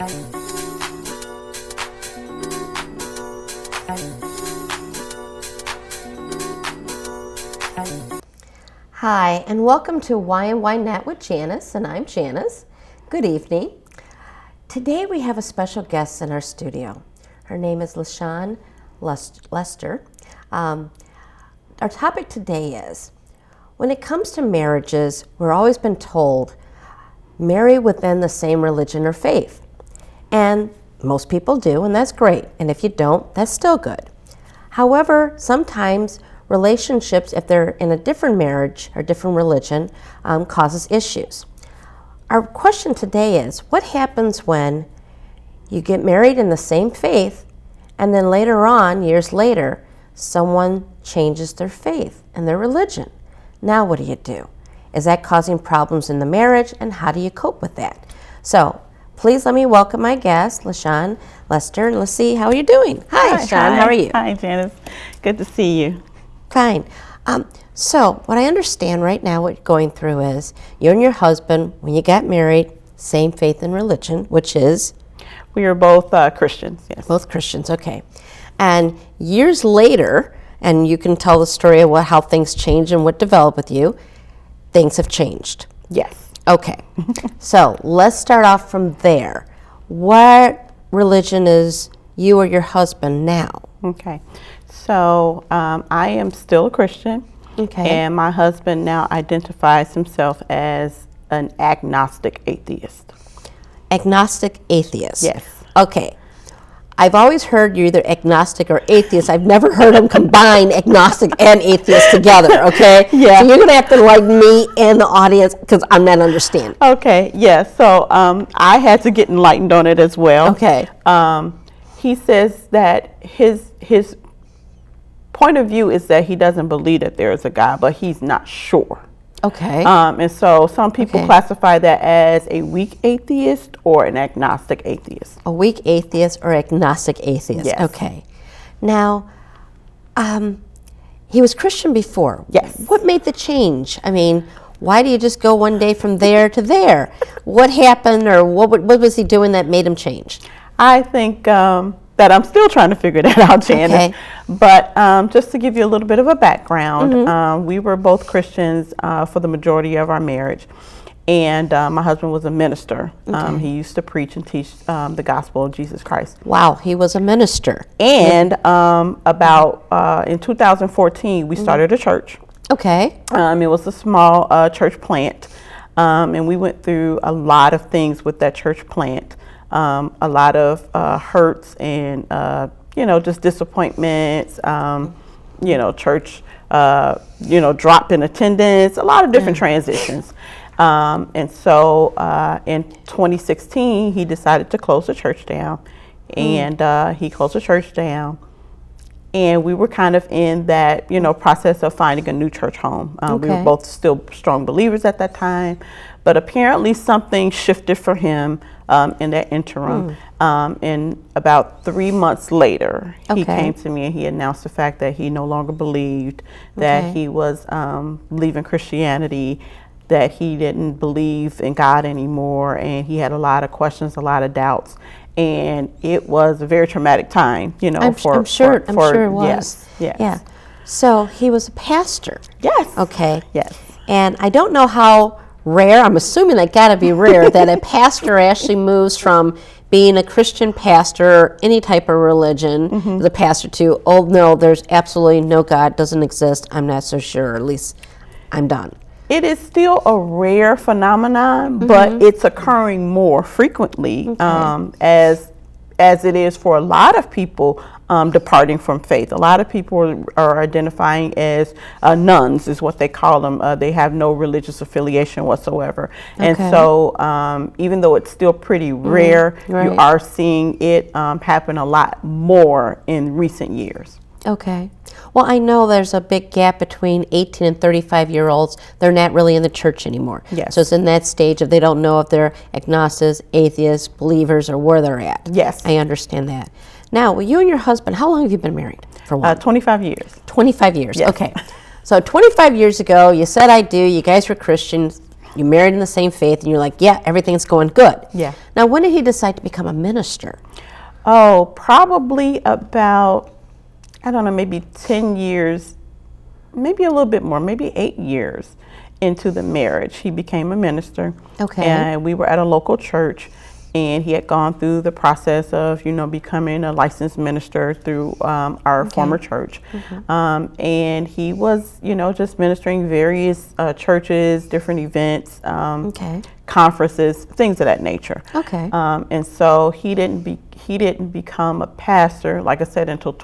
Hi, and welcome to Why and Why Not with Janice, and I'm Janice. Good evening. Today we have a special guest in our studio. Her name is LaSeandra Lester. Our topic today is, when it comes to marriages, we're always been told, marry within the same religion or faith. And most people do, and that's great. And if you don't, that's still good. However, sometimes relationships, if they're in a different marriage or different religion, causes issues. Our question today is, what happens when you get married in the same faith and then later on, years later, someone changes their faith and their religion? Now what do you do? Is that causing problems in the marriage, and how do you cope with that? So please let me welcome my guest, LaSeandra Lester, and let's see how you're doing. Hi, LaSeandra, how are you? Hi, Janice. Good to see you. Fine. So what I understand right now, what you're going through is, you and your husband, when you got married, same faith and religion, which is? We are both Christians, yes. Both Christians, okay. And years later, and you can tell the story of how things changed and what developed with you, things have changed. Yes. Okay. So let's start off from there. What religion is you or your husband now? Okay. So I am still a Christian. Okay. And my husband now identifies himself as an agnostic atheist. Agnostic atheist? Yes. Okay. I've always heard you're either agnostic or atheist. I've never heard them combine agnostic and atheist together, okay? Yeah. So you're going to have to enlighten me and the audience, because I'm not understanding. Okay, yeah. So I had to get enlightened on it as well. Okay. He says that his point of view is that he doesn't believe that there is a God, but he's not sure. Okay. And so some people classify that as a weak atheist or an agnostic atheist. A weak atheist or agnostic atheist. Yes. Okay. Now, he was Christian before. Yes. What made the change? I mean, why do you just go one day from there to there? What happened, or what was he doing that made him change? I think that I'm still trying to figure that out, Janice. Okay. But just to give you a little bit of a background, we were both Christians for the majority of our marriage. And my husband was a minister. He used to preach and teach the gospel of Jesus Christ. Wow, he was a minister. And in 2014, we started a church. Okay. It was a small church plant. And we went through a lot of things with that church plant. A lot of hurts and, just disappointments, church, dropped in attendance, a lot of different transitions. And so in 2016, he decided to close the church down, and he closed the church down. And we were kind of in that, process of finding a new church home. We were both still strong believers at that time, but apparently something shifted for him in that interim. And about 3 months later, he came to me and he announced the fact that he no longer believed, that he was leaving Christianity, that he didn't believe in God anymore, and he had a lot of questions, a lot of doubts. And it was a very traumatic time, I'm sure it was. Yes, yes. Yeah. So he was a pastor. Yes. Okay. Yes. And I don't know how rare, I'm assuming that got to be rare, that a pastor actually moves from being a Christian pastor, any type of religion, the pastor to, oh no, there's absolutely no God, doesn't exist, I'm not so sure, at least I'm done. It is still a rare phenomenon, but it's occurring more frequently as it is for a lot of people departing from faith. A lot of people are identifying as nuns, is what they call them. They have no religious affiliation whatsoever. And so even though it's still pretty rare, you are seeing it happen a lot more in recent years. Okay. Well, I know there's a big gap between 18 and 35-year-olds. They're not really in the church anymore. Yes. So it's in that stage of they don't know if they're agnostics, atheists, believers, or where they're at. Yes. I understand that. Now, you and your husband, how long have you been married? For what? 25 years. 25 years. Yes. Okay. So 25 years ago, you said I do. You guys were Christians. You married in the same faith, and you're like, yeah, everything's going good. Yeah. Now, when did he decide to become a minister? Oh, probably about, I don't know, maybe 10 years, maybe a little bit more, maybe 8 years into the marriage. He became a minister. Okay. And we were at a local church, and he had gone through the process of, becoming a licensed minister through our former church. And he was, just ministering various churches, different events, conferences, things of that nature. Okay. And so he didn't become a pastor, like I said, until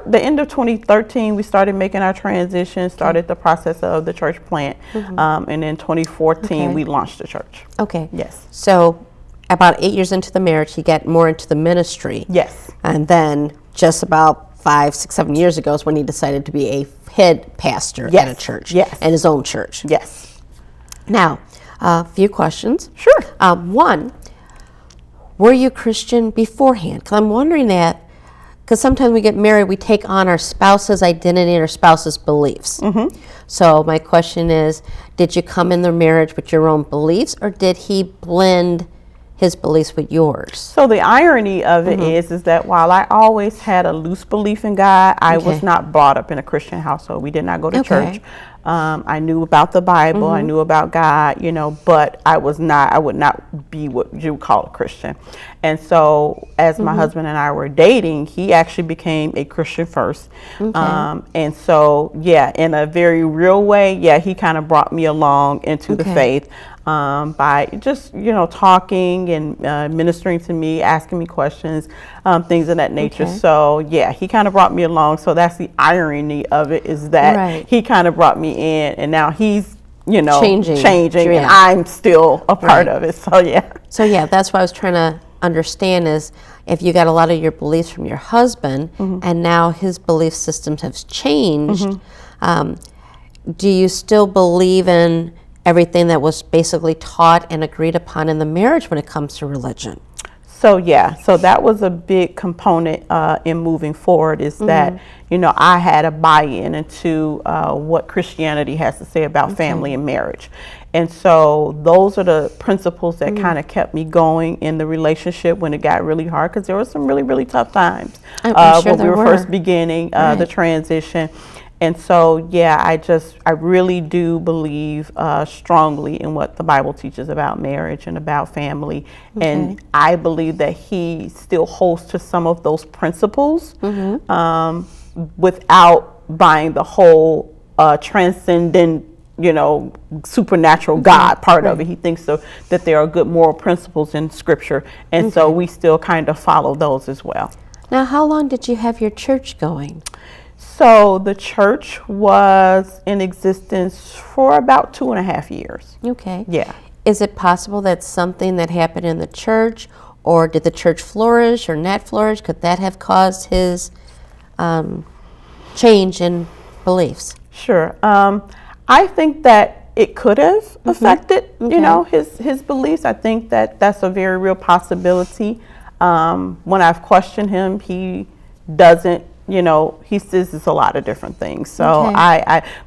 the end of 2013. We started making our transition, started the process of the church plant, and in 2014 we launched the church. Okay. Yes. So about 8 years into the marriage, he got more into the ministry. Yes. And then just about 5, 6, 7 years ago is when he decided to be a head pastor at a church. Yes. And his own church. Yes. Now, a few questions. Sure. One, were you Christian beforehand? Because I'm wondering that, because sometimes we get married, we take on our spouse's identity and our spouse's beliefs. So my question is, did you come in the marriage with your own beliefs, or did he blend his beliefs with yours? So the irony of it is that while I always had a loose belief in God, I was not brought up in a Christian household. We did not go to church. I knew about the Bible, I knew about God, but I would not be what you would call a Christian. And so as my husband and I were dating, he actually became a Christian first. And so, in a very real way, he kind of brought me along into the faith. By just, talking and ministering to me, asking me questions, things of that nature. So, he kind of brought me along. So that's the irony of it, is that he kind of brought me in, and now he's, changing, and I'm still a part of it. So, So, that's what I was trying to understand, is if you got a lot of your beliefs from your husband, and now his belief systems have changed, do you still believe in everything that was basically taught and agreed upon in the marriage when it comes to religion? So so that was a big component in moving forward, is that, I had a buy-in into what Christianity has to say about family and marriage. And so those are the principles that kind of kept me going in the relationship when it got really hard, because there were some really, really tough times when we were first beginning the transition. And so, I really do believe strongly in what the Bible teaches about marriage and about family. And I believe that he still holds to some of those principles without buying the whole transcendent, supernatural God part of it. He thinks that there are good moral principles in Scripture. And so we still kind of follow those as well. Now, how long did you have your church going? So the church was in existence for about 2.5 years. Okay. Yeah. Is it possible that something that happened in the church, or did the church flourish or not flourish, could that have caused his change in beliefs? Sure. I think that it could have affected, his beliefs. I think that that's a very real possibility. When I've questioned him, he doesn't. He says it's a lot of different things. So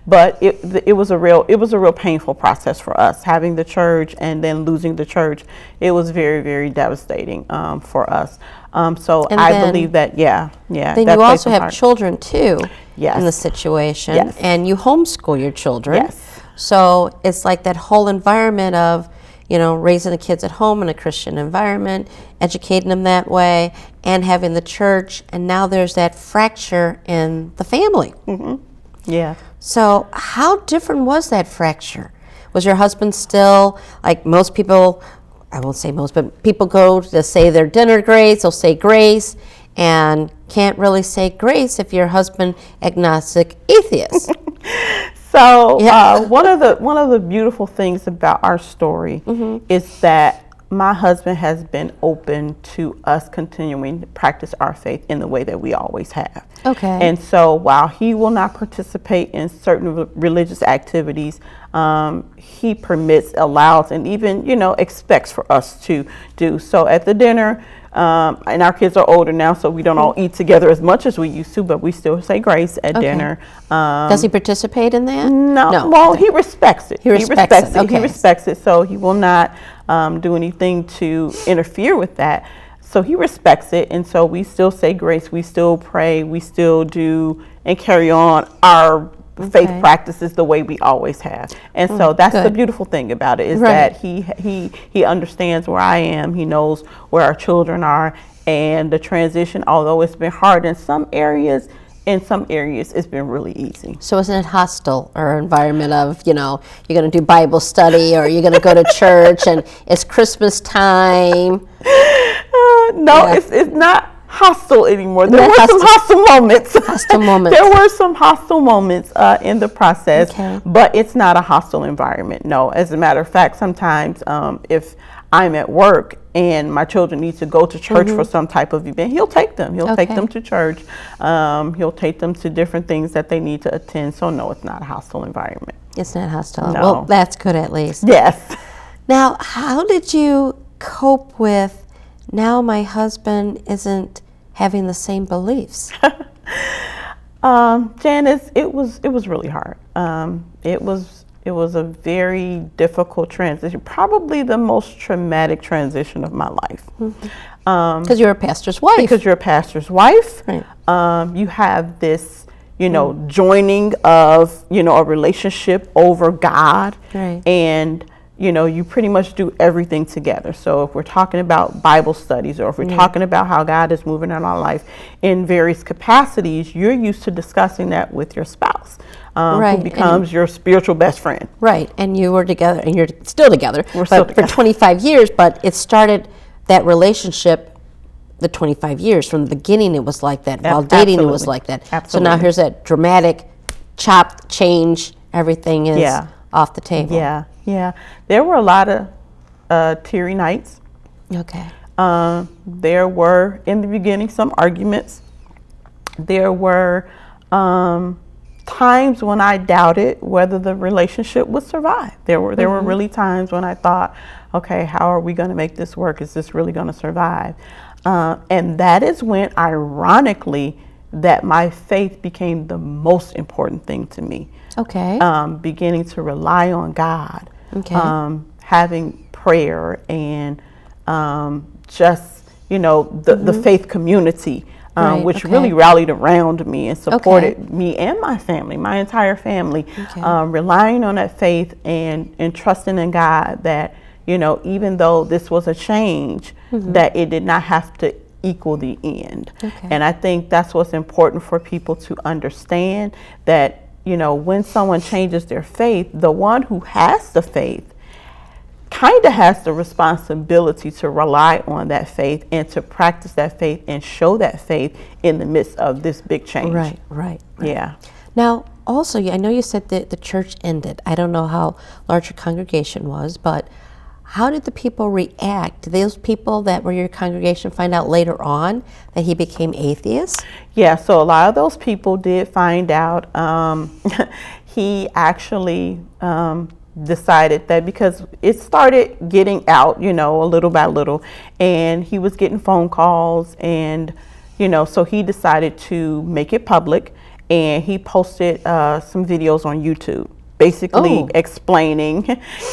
but it was a real painful process for us, having the church and then losing the church. It was very, very devastating for us. So I believe that, Then you also have children too in the situation. Yes. And you homeschool your children. Yes. So it's like that whole environment of, raising the kids at home in a Christian environment, educating them that way, and having the church, and now there's that fracture in the family. Yeah. So how different was that fracture? Was your husband still, like most people, I won't say most, but people go to say their dinner grace, they'll say grace, and can't really say grace if your husband agnostic atheist. So one of the beautiful things about our story is that my husband has been open to us continuing to practice our faith in the way that we always have. Okay. And so while he will not participate in certain religious activities, he permits, allows, and even, expects for us to do. So at the dinner, And our kids are older now, so we don't all eat together as much as we used to, but we still say grace at dinner. Does he participate in that? No. Well, he respects it. He respects it. Okay. He respects it, so he will not do anything to interfere with that. So he respects it, and so we still say grace, we still pray, we still do and carry on our faith practices the way we always have. And so that's the beautiful thing about it, is that he understands where I am, he knows where our children are, and the transition, although it's been hard in some areas it's been really easy. So isn't it hostile, or environment of, you're going to do Bible study, or you're going to go to church, and it's Christmas time? It's not hostile anymore. There were some hostile moments. There were some hostile moments in the process, but it's not a hostile environment. No, as a matter of fact, sometimes if I'm at work and my children need to go to church for some type of event, he'll take them. He'll take them to church. He'll take them to different things that they need to attend. So no, it's not a hostile environment. It's not hostile. No. Well, that's good at least. Yes. Now, how did you cope with, now my husband isn't having the same beliefs? Janice, it was really hard. It was a very difficult transition, probably the most traumatic transition of my life. Because you're a pastor's wife. Because you're a pastor's wife. Right. You have this, joining of, a relationship over God. Right. And you pretty much do everything together. So if we're talking about Bible studies, or if we're talking about how God is moving in our life in various capacities, you're used to discussing that with your spouse, who becomes your spiritual best friend. Right, and you were together, and you're still together, for 25 years, but it started, that relationship, the 25 years, from the beginning it was like that, while dating it was like that. Absolutely. So now here's that dramatic chop change, everything is off the table. Yeah. There were a lot of teary nights. Okay. There were, in the beginning, some arguments. There were times when I doubted whether the relationship would survive. There were really times when I thought, okay, how are we going to make this work? Is this really going to survive? And that is when, ironically, that my faith became the most important thing to me. Okay. Beginning to rely on God. Okay. Having prayer, and just, the faith community, which really rallied around me and supported me and my family, my entire family, relying on that faith and trusting in God that, even though this was a change, that it did not have to equal the end. And I think that's what's important for people to understand, that when someone changes their faith, the one who has the faith kind of has the responsibility to rely on that faith and to practice that faith and show that faith in the midst of this big change. Right. Yeah. Now, also, I know you said that the church ended. I don't know how large your congregation was, but how did the people react? Did those people that were your congregation find out later on that he became atheist? Yeah, so a lot of those people did find out. He actually decided that, because it started getting out, a little by little, and he was getting phone calls, and, so he decided to make it public, and he posted some videos on YouTube, basically explaining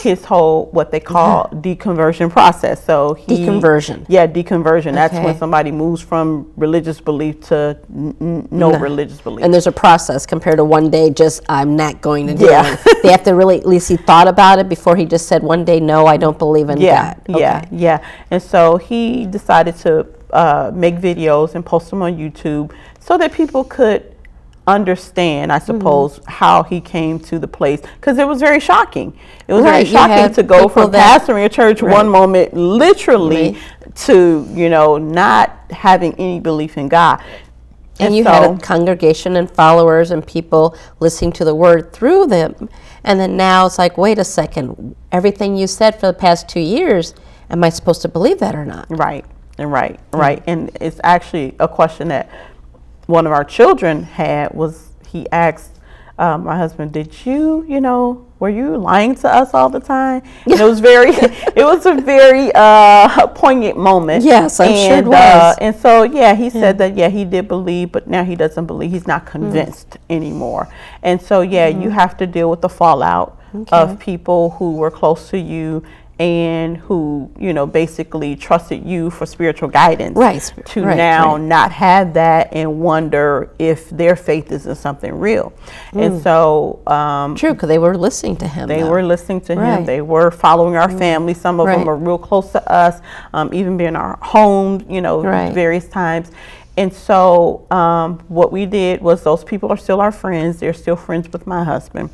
his whole, what they call deconversion process. So deconversion. Yeah, deconversion. That's when somebody moves from religious belief to no religious belief. And there's a process compared to one day, just I'm not going to do it. They have to really, at least he thought about it before he just said one day, no, I don't believe in that. Yeah. And so he decided to make videos and post them on YouTube so that people could understand, I suppose, how he came to the place, because it was very shocking. It was very shocking to go from pastoring a church one moment, literally, to not having any belief in God. And you had a congregation and followers and people listening to the word through them, and then now it's like, wait a second, everything you said for the past 2 years, am I supposed to believe that or not? Right. And it's actually a question that one of our children had, was he asked my husband, did you were you lying to us all the time? And it was a very poignant moment. Yes, I'm sure it was. And so, he said that, he did believe, but now he doesn't believe. He's not convinced anymore. And so, you have to deal with the fallout of people who were close to you and who, basically trusted you for spiritual guidance. Now not have that and wonder if their faith is in something real. And so... True, because they were listening to him. They were listening to him. They were following our family. Some of them are real close to us, even being in our home, various times. And so what we did was, those people are still our friends. They're still friends with my husband.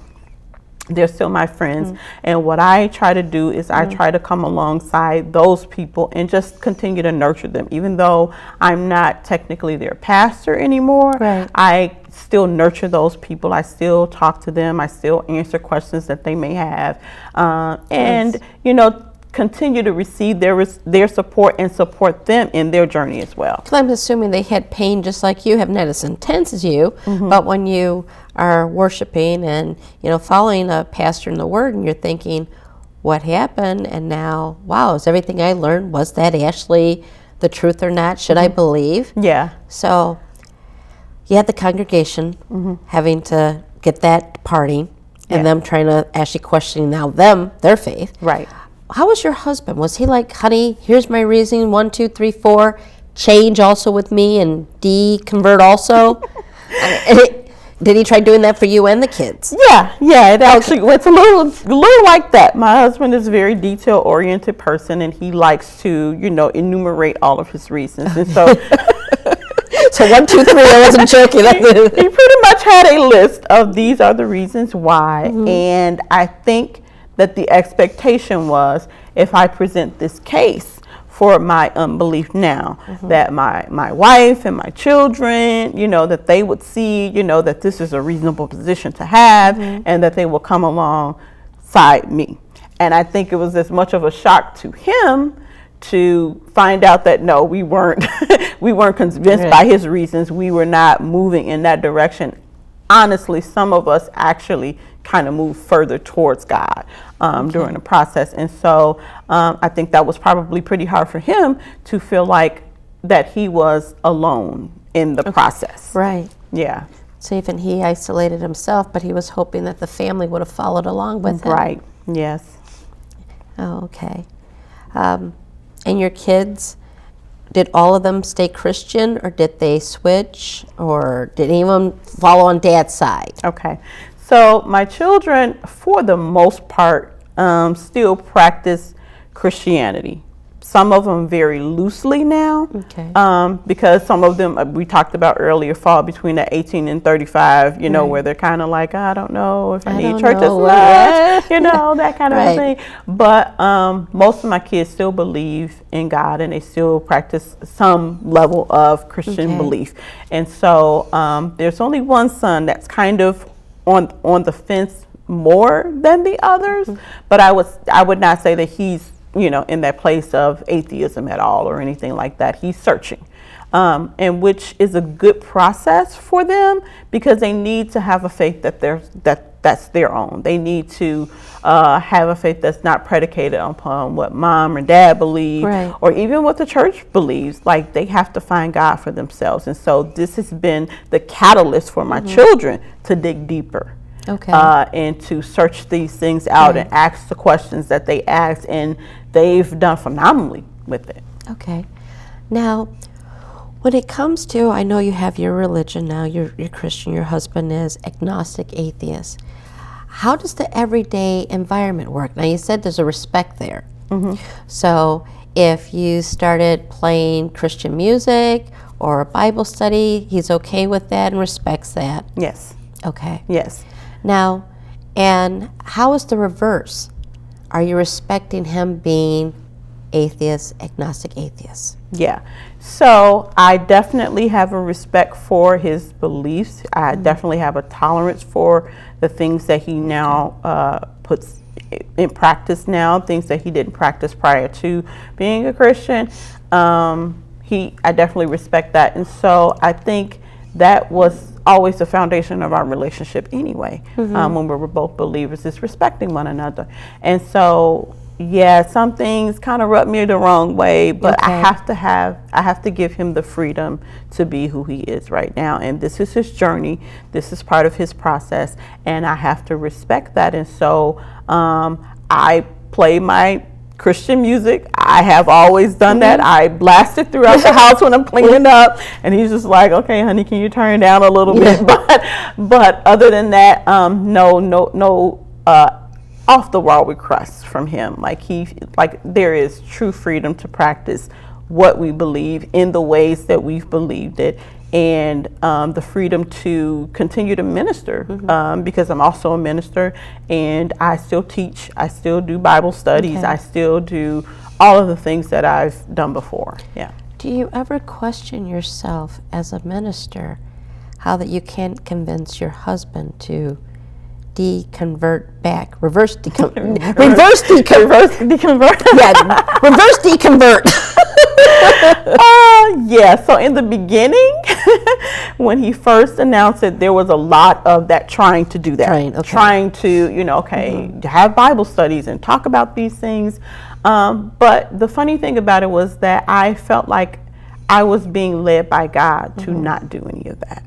They're still my friends. And what I try to do is I try to come alongside those people and just continue to nurture them. Even though I'm not technically their pastor anymore, I still nurture those people. I still talk to them. I still answer questions that they may have. And, continue to receive their support and support them in their journey as well. Because I'm assuming they had pain just like you have, not as intense as you, but when you are worshiping and following a pastor in the Word, and you're thinking, what happened? And now, wow, is everything I learned, was that actually the truth or not? Should I believe? So you had the congregation having to get that party, and them trying to actually questioning now their faith. How was your husband? Was he like, honey, here's my reasoning, 1, 2, 3, 4, change also with me and deconvert also? Did he try doing that for you and the kids? It actually it's a little like that. My husband is a very detail-oriented person, and he likes to, enumerate all of his reasons. And so... So 1, 2, 3, I wasn't joking. He pretty much had a list of these are the reasons why. And I think that the expectation was, if I present this case for my unbelief now, that my wife and my children, that they would see, that this is a reasonable position to have, and that they will come alongside me. And I think it was as much of a shock to him to find out that no, we weren't convinced by his reasons. We were not moving in that direction. Honestly, some of us actually kind of moved further towards God during the process. And so I think that was probably pretty hard for him to feel like that he was alone in the process. So even he isolated himself, but he was hoping that the family would have followed along with him. Yes. Oh, okay. And your kids, did all of them stay Christian, or did they switch, or did anyone follow on Dad's side? Okay. So my children, for the most part, still practice Christianity. Some of them very loosely now, because some of them, we talked about earlier, fall between the 18 and 35, where they're kind of like, I don't know if I need church as much, that kind of a thing. But most of my kids still believe in God, and they still practice some level of Christian belief. And so there's only one son that's kind of on the fence more than the others, but I would not say that he's in that place of atheism at all or anything like that. He's searching, and which is a good process for them, because they need to have a faith that's their own. They need to have a faith that's not predicated upon what mom or dad believe, or even what the church believes. Like, they have to find God for themselves. And so this has been the catalyst for my children to dig deeper. And to search these things out and ask the questions that they ask, and they've done phenomenally with it. Now, when it comes to, I know you have your religion now, you're Christian, your husband is agnostic, atheist. How does the everyday environment work? Now, you said there's a respect there. So if you started playing Christian music or a Bible study, he's okay with that and respects that? Yes. Yes. Now, and how is the reverse? Are you respecting him being atheist, agnostic atheist? So I definitely have a respect for his beliefs. I definitely have a tolerance for the things that he now puts in practice now, things that he didn't practice prior to being a Christian. I definitely respect that. And so I think that was always the foundation of our relationship anyway. When we were both believers, is respecting one another. And so, yeah, some things kind of rub me the wrong way, but I have to give him the freedom to be who he is right now. And this is his journey. This is part of his process, and I have to respect that. And so I play my Christian music. I have always done that. I blast it throughout the house when I'm cleaning up, and he's just like, "Okay, honey, can you turn it down a little bit?" But other than that, no off the wall requests from him. Like there is true freedom to practice what we believe in the ways that we've believed it, and the freedom to continue to minister, because I'm also a minister, and I still teach, I still do Bible studies, I still do all of the things that I've done before. Yeah. Do you ever question yourself as a minister how that you can't convince your husband to deconvert back, reverse deconvert? Yeah, reverse deconvert. Yeah, so in the beginning, when he first announced it, there was a lot of that trying to do that. Trying to, have Bible studies and talk about these things. But the funny thing about it was that I felt like I was being led by God to not do any of that.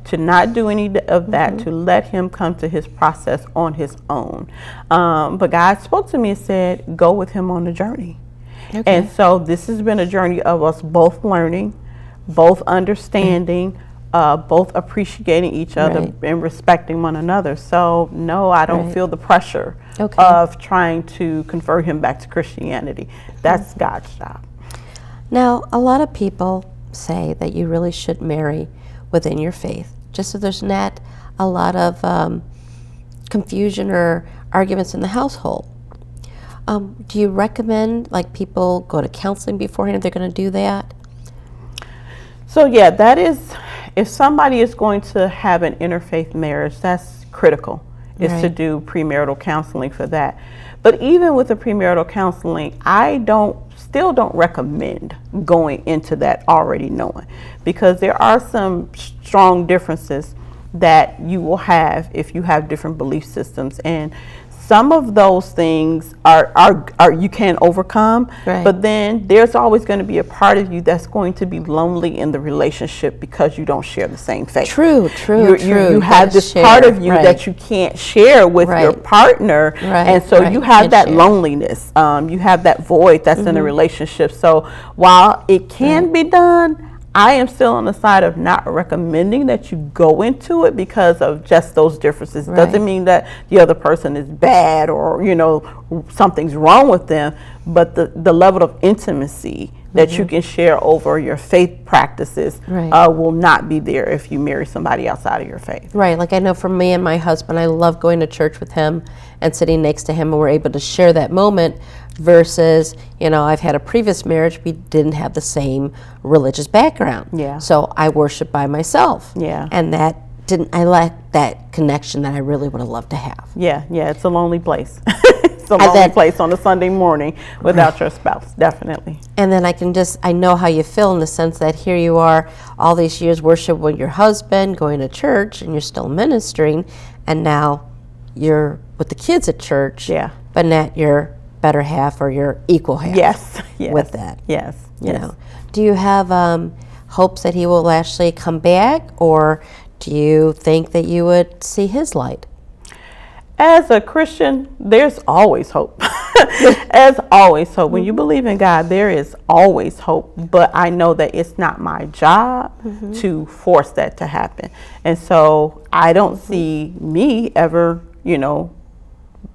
To not do any of that, to let him come to his process on his own. But God spoke to me and said, go with him on the journey. And so this has been a journey of us both learning, both understanding, both appreciating each other and respecting one another. So no, I don't feel the pressure of trying to convert him back to Christianity. That's God's job. Now, a lot of people say that you really should marry within your faith, just so there's not a lot of confusion or arguments in the household. Do you recommend people go to counseling beforehand if they're going to do that? So yeah, that is, if somebody is going to have an interfaith marriage, that's critical, is to do premarital counseling for that. But even with the premarital counseling, I still don't recommend going into that already knowing, because there are some strong differences that you will have if you have different belief systems, and some of those things are you can overcome, but then there's always going to be a part of you that's going to be lonely in the relationship because you don't share the same faith. True. You have this part of you that you can't share with your partner, and so you have that loneliness. You have that void that's in a relationship. So while it can be done, I am still on the side of not recommending that you go into it because of just those differences. Doesn't mean that the other person is bad or, something's wrong with them, but the level of intimacy that you can share over your faith practices will not be there if you marry somebody outside of your faith. Like I know for me and my husband, I love going to church with him and sitting next to him, and we're able to share that moment versus, I've had a previous marriage, we didn't have the same religious background. So I worship by myself. And I lacked that connection that I really would have loved to have. It's a lonely place. It's a lonely place on a Sunday morning without your spouse, definitely. And then I know how you feel in the sense that here you are all these years worshiping with your husband, going to church, and you're still ministering, and now you're with the kids at church, but not your better half or your equal half with that. Do you have hopes that he will actually come back, or do you think that you would see his light? As a Christian, there's always hope. As always hope. When you believe in God, there is always hope. But I know that it's not my job to force that to happen. And so I don't see me ever,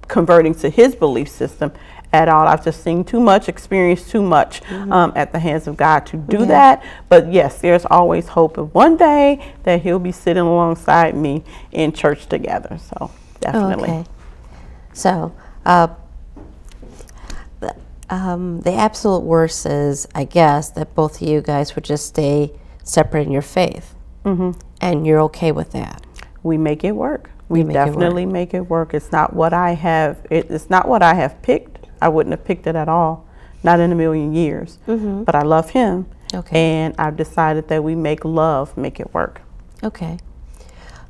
converting to his belief system at all. I've just seen too much, experienced too much at the hands of God to do that. But yes, there's always hope of one day that he'll be sitting alongside me in church together. So definitely. So the absolute worst is, I guess, that both of you guys would just stay separate in your faith. And you're okay with that? We make it work. We definitely make it work. It's not what I have. It's not what I have picked. I wouldn't have picked it at all, not in a million years. But I love him, and I've decided that we make love make it work.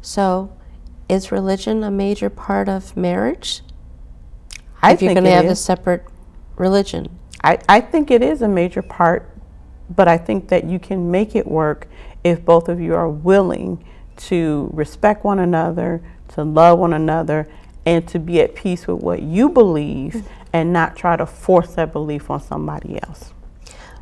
So, is religion a major part of marriage? I If you're think going to it have a is. separate religion. I think it is a major part, but I think that you can make it work if both of you are willing to respect one another, to love one another, and to be at peace with what you believe and not try to force that belief on somebody else.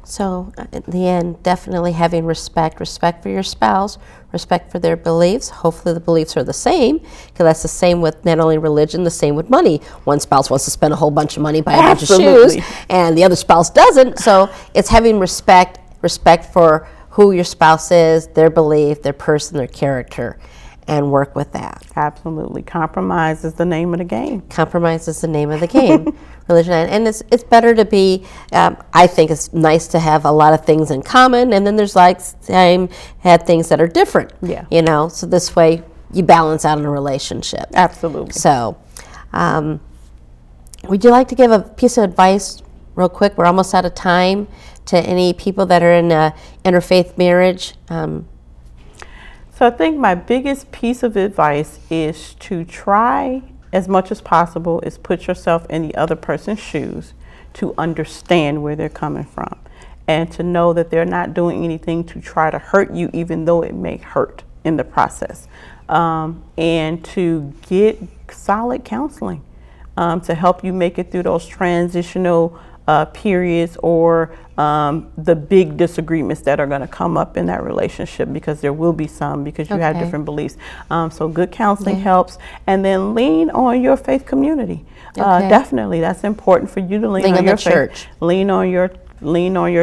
So, in the end, definitely having respect for your spouse, respect for their beliefs. Hopefully the beliefs are the same, because that's the same with not only religion, the same with money. One spouse wants to spend a whole bunch of money, buy a bunch of shoes, and the other spouse doesn't. So it's having respect for who your spouse is, their belief, their person, their character, and work with that. Absolutely. Compromise is the name of the game. Compromise is the name of the game. Religion, and it's better to be, I think it's nice to have a lot of things in common, and then there's have things that are different. Yeah. So this way you balance out in a relationship. Absolutely. So, would you like to give a piece of advice real quick? We're almost out of time, to any people that are in a interfaith marriage. So I think my biggest piece of advice is to try as much as possible is put yourself in the other person's shoes, to understand where they're coming from, and to know that they're not doing anything to try to hurt you, even though it may hurt in the process, and to get solid counseling to help you make it through those transitional periods, or the big disagreements that are going to come up in that relationship, because there will be some, because you have different beliefs. So good counseling helps, and then lean on your faith community. Definitely, that's important for you to lean on your faith. Lean on your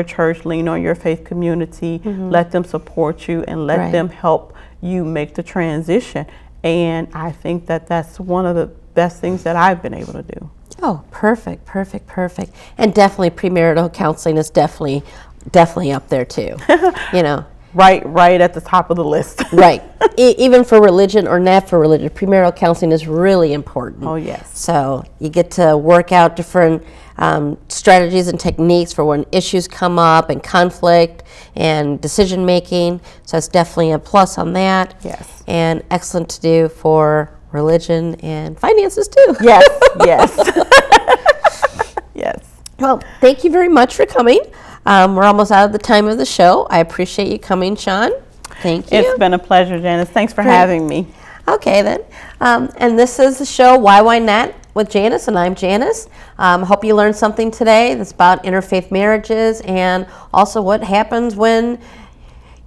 church, lean on your faith community. Let them support you and let them help you make the transition. And I think that that's one of the best things that I've been able to do. Oh, perfect. And definitely premarital counseling is definitely up there too. Right at the top of the list. Right. Even for religion or not for religion, premarital counseling is really important. Oh, yes. So you get to work out different strategies and techniques for when issues come up, and conflict and decision making. So it's definitely a plus on that. Yes. And excellent to do for religion and finances too. Yes. Yes. Well, thank you very much for coming. We're almost out of the time of the show. I appreciate you coming, Sean. Thank you. It's been a pleasure, Janice. Thanks for having me. Okay, then. And this is the show, Why Not? With Janice, and I'm Janice. Hope you learned something today that's about interfaith marriages, and also what happens when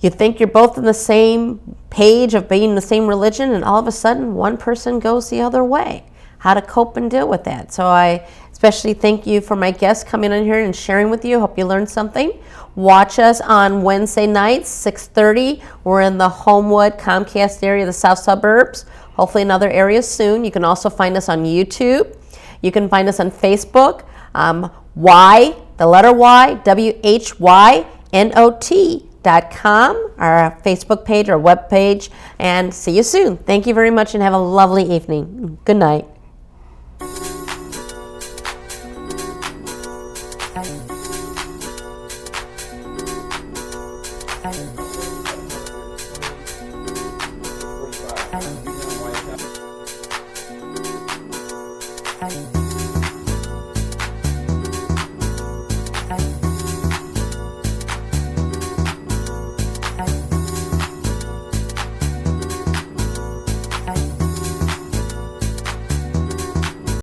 you think you're both on the same page of being the same religion, and all of a sudden one person goes the other way. How to cope and deal with that. So I especially thank you for my guests coming in here and sharing with you. Hope you learned something. Watch us on Wednesday nights, 6:30. We're in the Homewood, Comcast area, the south suburbs. Hopefully in other areas soon. You can also find us on YouTube. You can find us on Facebook. WHYNOT.com, our Facebook page, our web page, and see you soon. Thank you very much and have a lovely evening. Good night. Bye.